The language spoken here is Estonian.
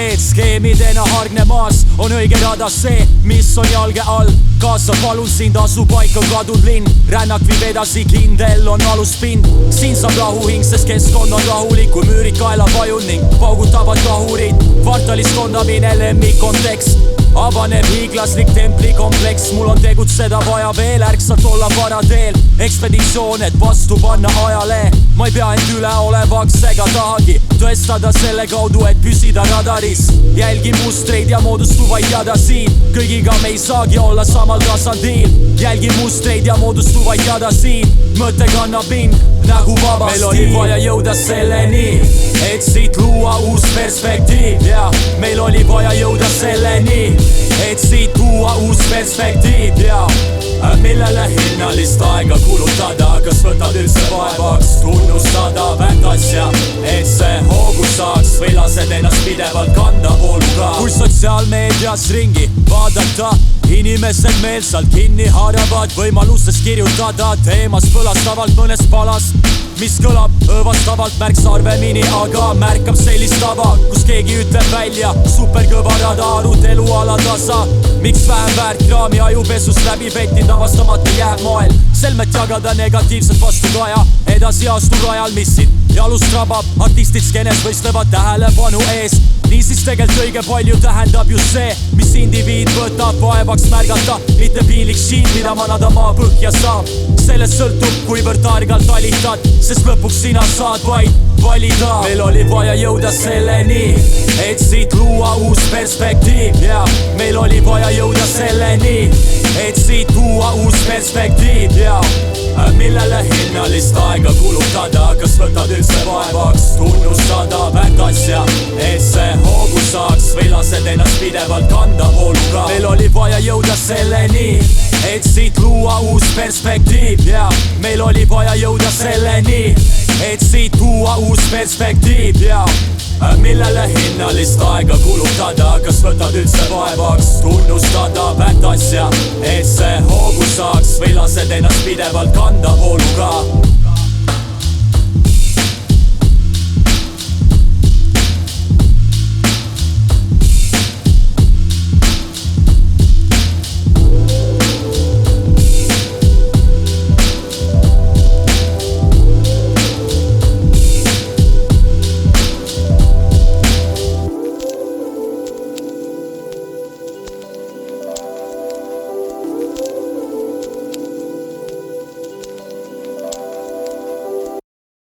teed skeemidena hargnemas, on õige rada see, mis on jalge all. Kaasa palun sind, asu paika kadunud linn, rännak viib edasi, kindel on aluspind. Siin saab rahuhing, sest keskkond on rahulik, kui müürid kaela vajun ning paugutavad kahurid. Kvartalis kondamine lemmik kontekst, avaneb hiiglaslik templikompleks. Mul on tegutseda vaja veel, ärksalt olla parateel, ekspeditsioon, et vastu panna ajale. Ma ei pea end üleolevaks ega tahagi tõestada selle kaudu, et püsida radaris. Jälgi mustreid ja moodustuvaid jadasid, kõigiga me ei saagi olla samal tasandil. Jälgi mustreid ja moodustuvaid jadasid, mõte kannab mind nagu vabasti. Meil oli vaja jõuda selleni, et siit luua uus perspektiiv. Ja meil oli vaja jõuda selleni, et siit luua uus perspektiiv. Ja millele hinnalist aega kulutada, kas võtad üldse vaevaks tunnustada väärt asja, et see hoogu saaks, või lased ennast pidevalt kanda vooluga. Kui sotsiaalmeedias ringi vaadata, inimesed meelsalt kinni haaravad võimalusest kirjutada teemast põlastavalt mõnest palast, mis kõlab õõvastavalt märksa harvemini, aga märkab sellist tava, kus keegi ütleb välja superkõvarada arutelu alatasa. Miks vähem väärt kraami ajupesust läbi pettinud avastamata jääb moel, selmet jagada negatiivselt vastu kaja, edasi astu rajal, mis siin jalust rabab. Artistid skeenes võistlevad tähelepanu ees, niisiis tegelikult õige palju tähendab just see, mis indiviid võtab vaevaks märgata, mitte piinlik shit, mida manada maa põhja saab. Sellest sõltub, kuivõrd targalt talitad, sest lõpuks sina saad vaid valida. Meil oli vaja jõuda selleni, et siit luua uus perspektiiv. Ja meil oli vaja jõuda selleni, et siit luua uus perspektiiv. Ja millele hinnalist aega kulutada, kas võtad üldse vaevaks tunnustada väärt asja, et see hoogu saaks, või lased ennast pidevalt kanda vooluga. Meil oli vaja jõuda selleni, et siit luua uus perspektiiv. Ja meil oli vaja jõuda selleni, et siit luua uus perspektiiv. Ja millele hinnalist aega kulutada, kas võtad üldse vaevaks tunnustada väärt asja, et see hoogu saaks, või lased ennast pidevalt kanda vooluga.